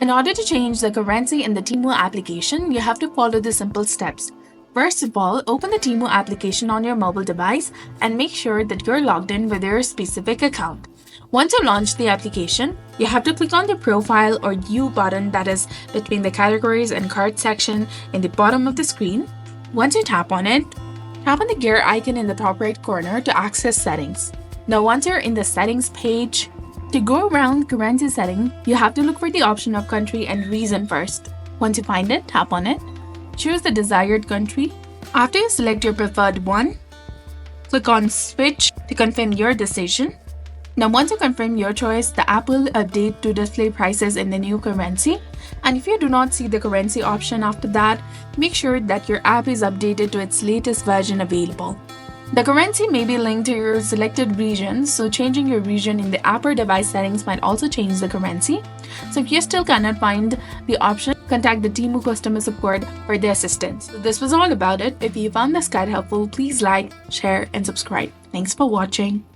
In order to change the currency in the Temu application, you have to follow the simple steps. First of all, open the Temu application on your mobile device and make sure that you're logged in with your specific account. Once you launch the application, you have to click on the profile or view button that is between the categories and card section in the bottom of the screen. Once you tap on it, tap on the gear icon in the top right corner to access settings. Now once you're in the settings page, to go around currency setting, you have to look for the option of country and region first. Once you find it, tap on it. Choose the desired country. After you select your preferred one, click on Switch to confirm your decision. Now once you confirm your choice, the app will update to display prices in the new currency. And if you do not see the currency option after that, make sure that your app is updated to its latest version available. The currency may be linked to your selected region, so changing your region in the app or device settings might also change the currency. So if you still cannot find the option, contact the Temu customer support for the assistance. So this was all about it. If you found this guide helpful, please like, share, and subscribe. Thanks for watching.